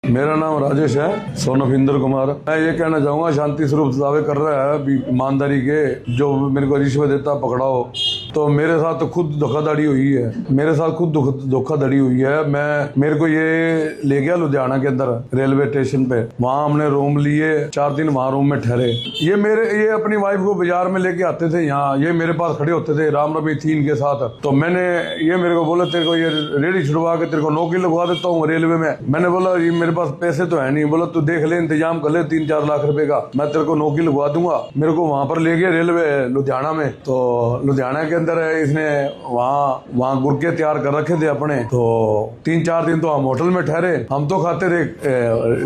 मेरा नाम राजेश है, son of इंद्र कुमार। मैं ये कहना चाहूँगा, शांति स्वरूप दावे कर रहा है भी ईमानदारी के, जो मेरे को रिश्वत देता पकड़ाओ। तो मेरे साथ तो खुद धोखाधड़ी हुई है, मेरे साथ खुद धोखाधड़ी हुई है। मेरे को ये ले गया लुधियाना के अंदर रेलवे स्टेशन पे, वहाँ हमने रूम लिए, 4 दिन वहाँ रूम में ठहरे। ये अपनी वाइफ को बाजार में लेके आते थे यहाँ, ये मेरे पास खड़े होते थे, रामनवमी थी इनके साथ। तो ये मेरे को बोला तेरे को ये रेडी छुड़वा के तेरे को नौकरी लगवा देता हूँ रेलवे में। मैंने बोला ये मेरे पास पैसे तो है नहीं। बोला तू देख ले, इंतजाम कर ले 3-4 लाख रुपए का, मैं तेरे को नौकरी लगवा दूंगा। मेरे को वहां पर ले गया रेलवे लुधियाना में। तो लुधियाना के अंदर इसने वहाँ गुर्के तैयार कर रखे थे अपने। तो 3-4 दिन तो हम होटल में ठहरे। हम तो खाते थे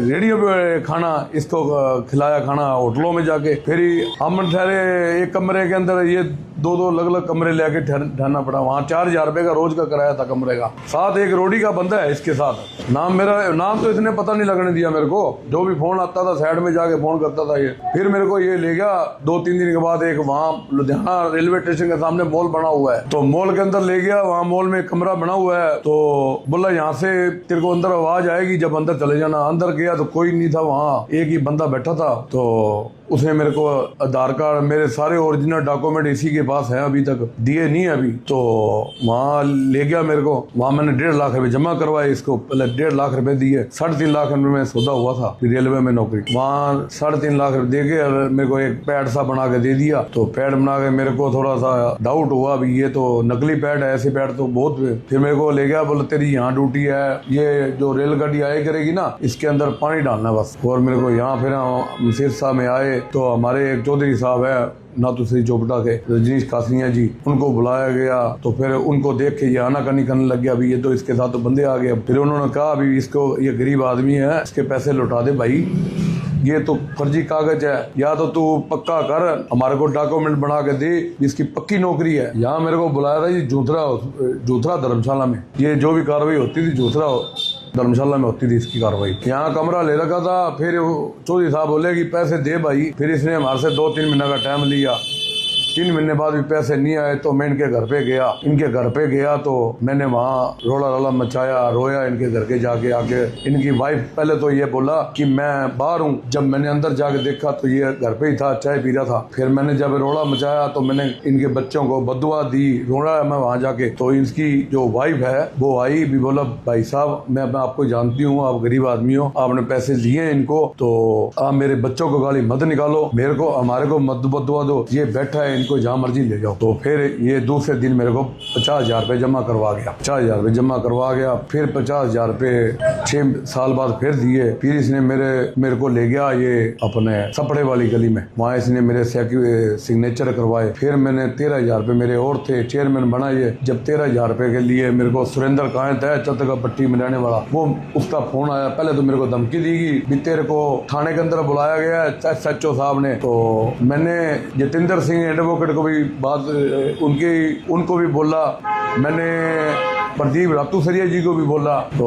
रेडियो पे खाना, इसको खिलाया खाना होटलों में जाके। फिर हम ठहरे एक कमरे के अंदर, ये 2-2 अलग-अलग कमरे लेके ठहरना पड़ा। वहाँ 4,000 रुपए का रोज का किराया था कमरे का। साथ एक रोडी का बंदा है इसके साथ। नाम तो इसने पता नहीं लगने दिया मेरे को। जो भी फोन आता था साइड में जाके फोन करता था ये। फिर मेरे को ये ले गया 2-3 दिन के बाद, एक वहाँ लुधियाना रेलवे स्टेशन के सामने मॉल बना हुआ है, तो मॉल के अंदर ले गया। वहाँ मॉल में कमरा बना हुआ है। तो बोला यहाँ से तेरे को अंदर आवाज आएगी, जब अंदर चले जाना। अंदर गया तो कोई नहीं था वहाँ, एक ही बंदा बैठा था। तो उसने मेरे को आधार कार्ड, मेरे सारे ओरिजिनल डॉक्यूमेंट इसी के पास हैं, अभी तक दिए नहीं है अभी। तो वहाँ ले गया मेरे को। वहाँ मैंने 1.5 लाख रुपए जमा करवाए इसको। पहले 1.5 लाख रुपए दिए, 3.5 लाख रुपए में सौदा हुआ था रेलवे में नौकरी। वहाँ 3.5 लाख रुपए दे के मेरे को एक पैड सा बना के दे दिया। तो पैड बना के मेरे को थोड़ा सा डाउट हुआ भी ये तो नकली पैड है, ऐसे पैड तो बहुत। फिर मेरे को ले गया, बोला तेरी यहाँ ड्यूटी है, ये जो रेलगाड़ी आए करेगी ना, इसके अंदर पानी डालना बस। और मेरे को यहाँ फिर हम सिरसा में आए तो हमारे एक चौधरी साहब है नाथुश्री चोपड़ा के, रजनीश कासनिया जी, उनको बुलाया गया। तो फिर उनको देख के ये आनाकानी करने लग गया, अभी ये तो इसके साथ तो बंदे आ गए। फिर उन्होंने कहा अभी इसको, ये गरीब आदमी है, इसके पैसे लौटा दे भाई, ये तो फर्जी कागज है, या तो तू पक्का कर, हमारे को डॉक्यूमेंट बना के दे, इसकी पक्की नौकरी है। यहाँ मेरे को बुलाया था ये जूथरा धर्मशाला में। ये जो भी कार्रवाई होती थी जूथरा धर्मशाला में होती थी इसकी कार्रवाई। यहाँ कमरा ले रखा था। फिर चौधरी साहब बोले कि पैसे दे भाई। फिर इसने हमारे से 2-3 महीने का टाइम लिया। 3 महीने बाद भी पैसे नहीं आए। तो मैं इनके घर पे गया। तो मैंने वहाँ रोला मचाया, रोया इनके घर के जाके आके। इनकी वाइफ पहले तो ये बोला कि मैं बाहर हूँ। जब मैंने अंदर जाके देखा तो ये घर पे ही था, चाय पी रहा था। फिर मैंने जब रोला मचाया तो मैंने इनके बच्चों को बदुआ दी, रोड़ा मैं वहाँ जाके। तो इसकी जो वाइफ है वो आई भी, बोला भाई साहब मैं आपको जानती हूँ, आप गरीब आदमी हो, आपने पैसे दिए इनको, तो आप मेरे बच्चों को गाली मत निकालो, हमारे को मत बदुआ दो, ये बैठा है, को जहाँ मर्जी ले जाओ। तो फिर ये दूसरे दिन मेरे को 50,000 रुपए जमा करवा गया। 50,000 रुपए जमा करवा गया। फिर 50,000 रुपए 6 साल बाद फिर दिए। फिर इसने मेरे को ले गया ये अपने सपड़े वाली गली में, वहाँ इसने मेरे सिग्नेचर करवाए। फिर मैंने 13,000 रुपए मेरे और थे, चेयरमैन बनाए। जब 13,000 रुपए के लिए मेरे को सुरेंद्र कांत है चतका पट्टी में रहने वाला, वो उसका फोन आया। पहले तो मेरे को धमकी दी गई, तेरे को थाने के अंदर बुलाया गया है SHO साहब ने। तो मैंने जतिंदर सिंह को भी उनको भी बोला, मैंने प्रदीप रातूसरिया जी को भी बोला, तो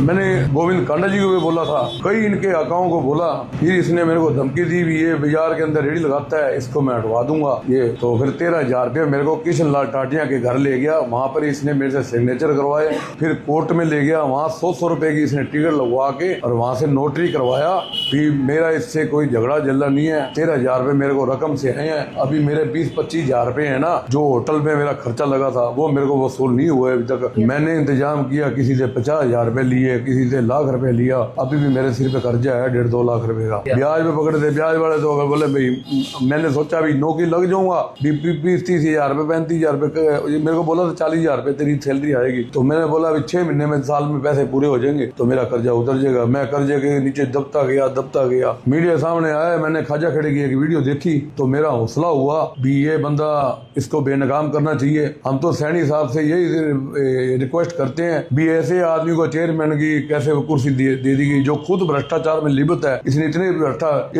मैंने गोविंद कांडा जी को भी बोला था, कई इनके आकाओं को बोला। फिर इसने मेरे को धमकी दी भी ये बाजार के अंदर रेडी लगाता है, इसको मैं हटवा दूंगा ये। तो फिर 13,000 रुपये मेरे को किशन लाल टाटिया के घर ले गया। वहां पर इसने मेरे से सिग्नेचर करवाए। फिर कोर्ट में ले गया, वहाँ 100 रुपए की इसने टिकट लगवा के और वहां से नोटरी करवाया। फिर मेरा इससे कोई झगड़ा जल्ला नहीं है। 13,000 रुपये मेरे को रकम से है। अभी मेरे 20-25 हजार रुपए है ना, जो होटल में मेरा खर्चा लगा था, वो मेरे को वसूल नहीं हुआ अभी तक। मैंने इंतजाम किया, किसी से 50,000 रुपए लिए, किसी से लाख रुपए लिया। अभी भी मेरे सिर पे कर्जा है 1.5-2 लाख रुपए का। ब्याज पे पकड़े थे ब्याज वाले, तो अगर बोले भाई मैंने सोचा भी नौकरी लग जाऊंगा, 20-30 हजार रुपए 35 हजार रुपए, मेरे को बोला था 40,000 रुपए तेरी सैलरी आएगी। तो मैंने बोला अभी 6 महीने में, साल में पैसे पूरे हो जाएंगे तो मेरा कर्जा उतर जाएगा। मैं कर्जे के नीचे दबता गया। मीडिया सामने आया, मैंने खाजा खड़े की एक वीडियो देखी तो मेरा हौसला हुआ भी ये बंदा, इसको बेनकाम करना चाहिए। हम तो सैनी साहब से यही रिक्वेस्ट करते हैं भी ऐसे आदमी को चेयरमैन की कैसे कुर्सी दे दी गई, जो खुद भ्रष्टाचार में लिप्त है। इसने इतने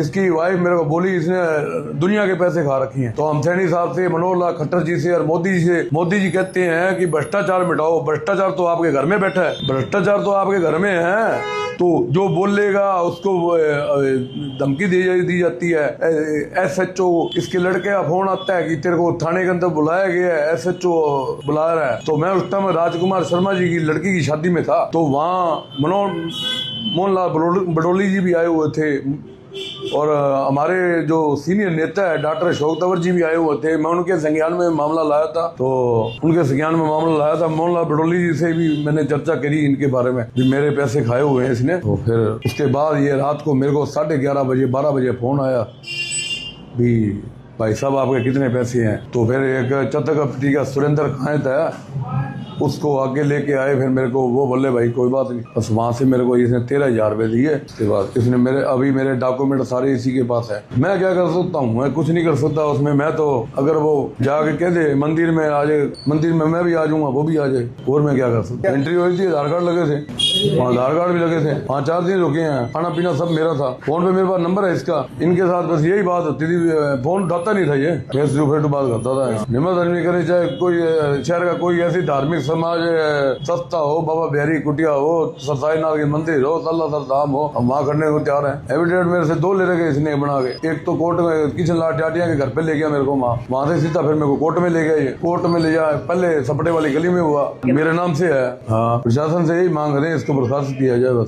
इसकी वाइफ मेरे को बोली इसने दुनिया के पैसे खा रखी हैं। तो हम सैनी साहब से, मनोहर लाल खट्टर जी से और मोदी जी कहते हैं कि भ्रष्टाचार मिटाओ। भ्रष्टाचार तो आपके घर में बैठा है, भ्रष्टाचार तो आपके घर में है। तो जो बोलेगा उसको धमकी दी जाती है। SHO इसके लड़के का फोन आता है कि तेरे को थाने के अंदर बुलाया गया है, SHO बुला रहा है। तो मैं उस टाइम राजकुमार शर्मा जी की लड़की की शादी में था, तो वहाँ मोहनलाल बडोली जी भी आए हुए थे और हमारे जो सीनियर नेता है डॉक्टर अशोक तंवर जी भी आए हुए थे। मैं उनके संज्ञान में मामला लाया था, तो उनके संज्ञान में मामला लाया था। मोहनलाल बडोली जी से भी मैंने चर्चा करी इनके बारे में, भी मेरे पैसे खाए हुए हैं इसने। तो फिर उसके बाद ये रात को मेरे को 11:30 बजे 12 बजे फोन आया भी भाई साहब आपके कितने पैसे हैं। तो फिर एक चतकपटी का सुरेंद्र कांत है, उसको आगे लेके आए। फिर मेरे को वो बोले भाई कोई बात नहीं, बस वहां से मेरे को इसने 13,000 रुपये दिए। उसके बाद इसने मेरे डॉक्यूमेंट सारे इसी के पास है। मैं क्या कर सकता हूँ, मैं कुछ नहीं कर सकता उसमें। मैं तो अगर वो जाके कह दे मंदिर में आ जाए, मंदिर में मैं भी आ जाऊंगा, वो भी आ जाए, और मैं क्या कर सकता। एंट्री हुई थी, आधार कार्ड लगे थे, आधार कार्ड भी लगे थे। 5-4 दिन रुके हैं, खाना पीना सब मेरा था। फोन पे मेरे पास नंबर है इसका, इनके साथ बस यही बात होती थी। फोन उठाता नहीं था ये, फेस टू फेस बात करता था। हिम्मत नहीं करे, चाहे कोई शहर का कोई ऐसी धार्मिक समाज सस्ता हो, बाबा बिहारी कुटिया हो, सरसाईनाथ के मंदिर हो, सल्ला सर धाम हो, हम वहाँ करने को तैयार हैं। एविडेंट मेरे से 2 ले रखे इसने बना के। एक तो कोर्ट में किशन लाल टाटिया के घर पे ले गया मेरे को, वहाँ से सीधा फिर मेरे को कोर्ट में ले गया। ये कोर्ट में ले जाए, पहले सपटे वाली गली में हुआ, मेरे नाम से है। हाँ, प्रशासन से यही मांग रहे हैं, इसको बर्खास्त किया जाए बस।